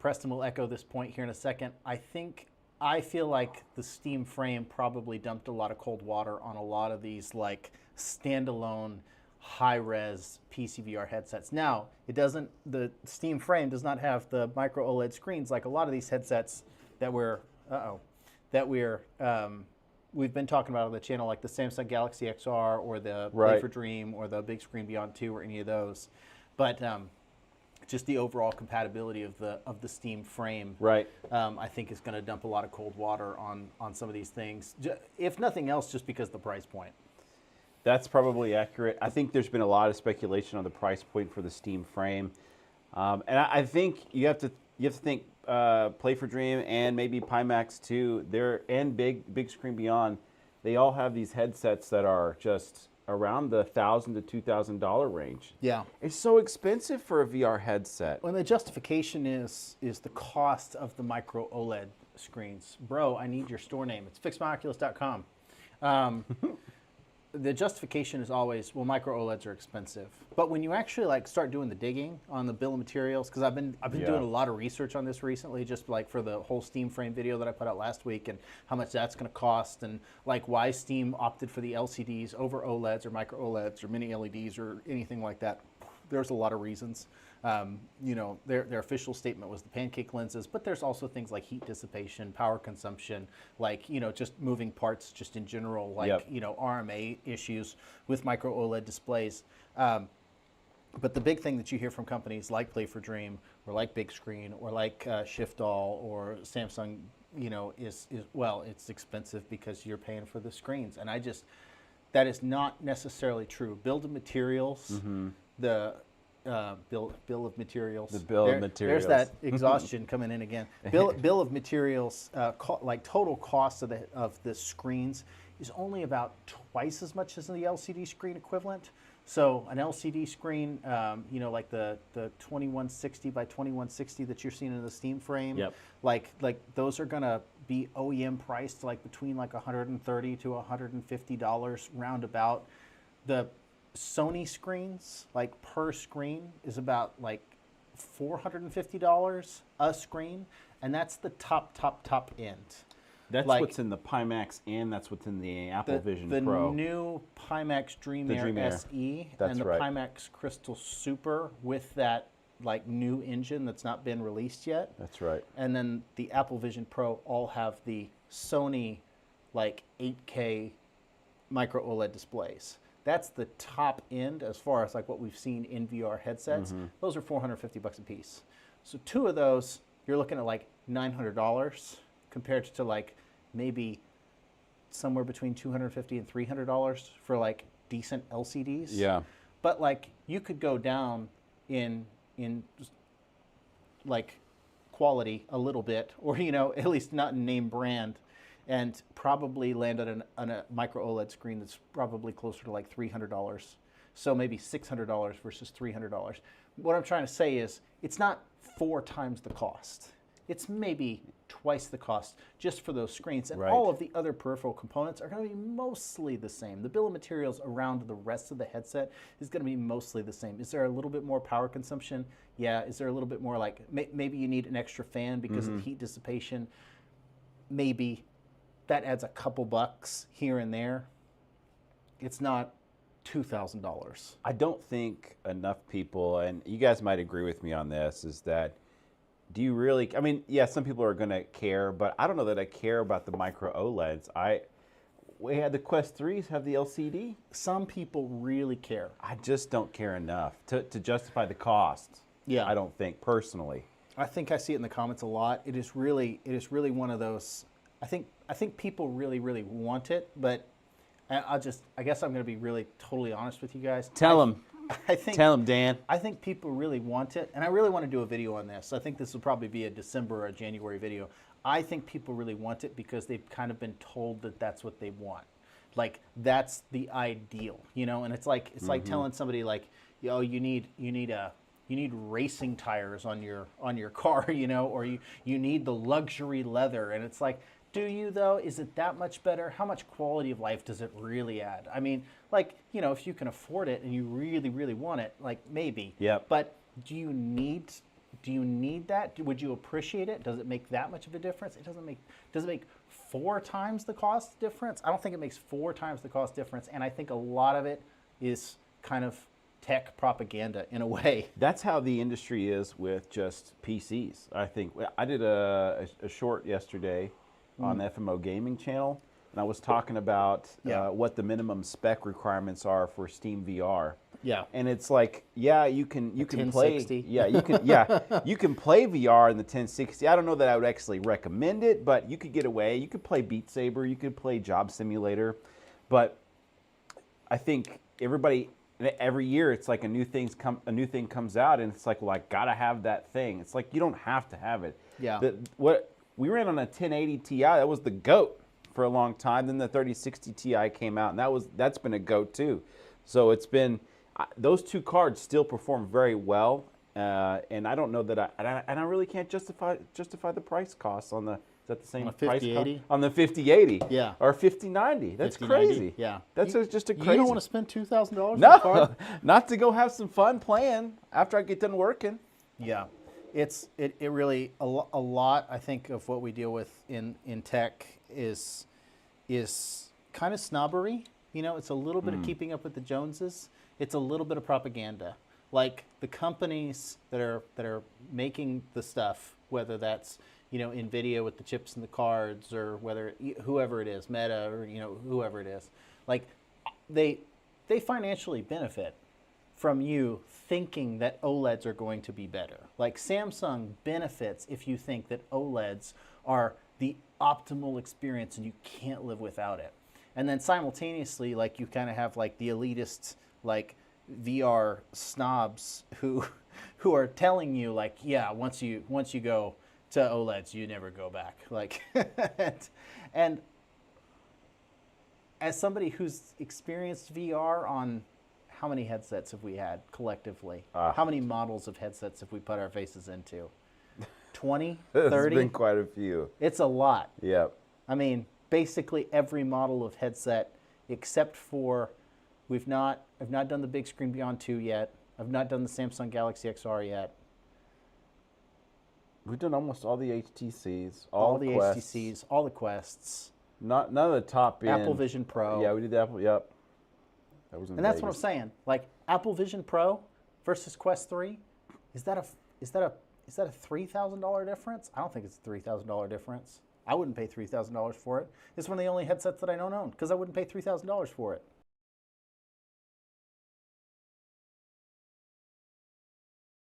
Preston will echo this point here in a second. I feel like the Steam frame probably dumped a lot of cold water on a lot of these like standalone high-res PCVR headsets. Now, the Steam frame does not have the micro OLED screens like a lot of these headsets that we've been talking about on the channel, like the Samsung Galaxy XR or the Play for Dream or the Big Screen Beyond 2 or any of those. But just the overall compatibility of the Steam frame, I think is going to dump a lot of cold water on some of these things. If nothing else, just because of the price point. That's probably accurate. I think there's been a lot of speculation on the price point for the Steam frame, and I think you have to think Play for Dream and maybe Pimax too. And Big Screen Beyond. They all have these headsets that are just around the $1,000 to $2,000 range. Yeah, it's so expensive for a VR headset. Well, the justification is the cost of the micro OLED screens. Bro, I need your store name. It's fixmyoculus.com. The justification is always, well, micro OLEDs are expensive. But when you actually like start doing the digging on the bill of materials, because I've been doing a lot of research on this recently, just like for the whole Steam frame video that I put out last week, and how much that's going to cost, and like why Steam opted for the LCDs over OLEDs or micro OLEDs or mini LEDs or anything like that. There's a lot of reasons. Their official statement was the pancake lenses, but there's also things like heat dissipation, power consumption, like, just moving parts just in general, like, RMA issues with micro OLED displays. But the big thing that you hear from companies like Play for Dream or like Big Screen or like Shiftall or Samsung, is well, it's expensive because you're paying for the screens. And that is not necessarily true. Build of materials, the bill of materials. The bill of materials. There's that exhaustion coming in again. Bill of materials, like total cost of the screens is only about twice as much as the LCD screen equivalent. So an LCD screen, like the 2160 by 2160 that you're seeing in the Steam frame, like those are gonna be OEM priced like between like $130 to $150 roundabout. The Sony screens, like per screen, is about like $450 a screen, and that's the top end. That's like, what's in the Pimax, and that's what's in the Apple Vision Pro. The new Pimax Dream Air SE and the Pimax Crystal Super with that like new engine that's not been released yet. That's right. And then the Apple Vision Pro all have the Sony like 8K micro OLED displays. That's the top end as far as like what we've seen in VR headsets. Those are $450 a piece. So two of those, you're looking at like $900 compared to like maybe somewhere between $250 and $300 for like decent LCDs. Yeah. But like you could go down in like quality a little bit, or at least not in name brand, and probably land on a micro OLED screen that's probably closer to like $300. So maybe $600 versus $300. What I'm trying to say is it's not 4 times the cost. It's maybe twice the cost just for those screens. And all of the other peripheral components are going to be mostly the same. The bill of materials around the rest of the headset is going to be mostly the same. Is there a little bit more power consumption? Yeah. Is there a little bit more like maybe you need an extra fan because of the heat dissipation? Maybe. That adds a couple bucks here and there. It's not $2,000. I don't think enough people, and you guys might agree with me on this, is that do you really, I mean, yeah, some people are going to care, but I don't know that I care about the micro OLEDs. We had the Quest 3s have the LCD. Some people really care. I just don't care enough to justify the cost. Yeah. I don't think, personally. I think I see it in the comments a lot. It is really one of those, I think people really want it, but I guess I'm going to be really totally honest with you guys. Tell them, Dan. I think people really want it, and I really want to do a video on this. I think this will probably be a December or a January video. I think people really want it because they've kind of been told that that's what they want. Like, that's the ideal, and it's like telling somebody like, yo, you need racing tires on your car, or you need the luxury leather, and it's like, do you though? Is it that much better? How much quality of life does it really add? I mean, like, if you can afford it and you really want it, like maybe. Yep. But do you need do you need that? Would you appreciate it? Does it make that much of a difference? It doesn't make. Does it make 4 times the cost difference? I don't think it makes 4 times the cost difference, and I think a lot of it is kind of tech propaganda in a way. That's how the industry is with just PCs. I think I did a short yesterday on the FMO Gaming channel, and I was talking about what the minimum spec requirements are for Steam VR. Yeah. And it's like, yeah, you can play, 1060. you can play VR in the 1060. I don't know that I would actually recommend it, but you could get away. You could play Beat Saber, you could play Job Simulator, but I think every year it's like a new thing comes out, and it's like, well, I gotta have that thing. It's like you don't have to have it. Yeah. What we ran on a 1080 Ti, that was the GOAT for a long time. Then the 3060 Ti came out, and that's been a GOAT too. So it's been those 2 cards still perform very well, and I don't know that I really can't justify the price costs on the. Is that the same On a price 5080? on the 5080? Yeah. Or 5090? That's 5090? crazy. Yeah. That's just a crazy. You don't want to spend $2,000 on a No, card? not to go have some fun playing after I get done working. Yeah, it really a lot. I think of what we deal with in tech is kind of snobbery. You know, it's a little bit of keeping up with the Joneses. It's a little bit of propaganda. Like the companies that are making the stuff, whether that's NVIDIA with the chips and the cards, or whether whoever it is, Meta, or whoever it is, like they financially benefit from you thinking that OLEDs are going to be better. Like Samsung benefits if you think that OLEDs are the optimal experience and you can't live without it. And then simultaneously, like you kind of have like the elitist, like VR snobs who are telling you like, yeah, once you go to OLEDs, you never go back. Like, and as somebody who's experienced VR on, how many headsets have we had collectively? How many models of headsets have we put our faces into? 20, 30? There's been quite a few. It's a lot. Yep. I mean, basically every model of headset, except for I've not done the Big Screen Beyond 2 yet. I've not done the Samsung Galaxy XR yet. We've done almost all the HTCs, All the Quests. HTCs, all the Quests. None of the top end. Apple Vision Pro. Yeah, we did the Apple. Yep. That was in And that's what I'm Vegas. saying. Like Apple Vision Pro versus Quest 3, is that a $3,000 difference? I don't think it's a $3,000 difference. I wouldn't pay $3,000 for it. It's one of the only headsets that I don't own because I wouldn't pay $3,000 for it.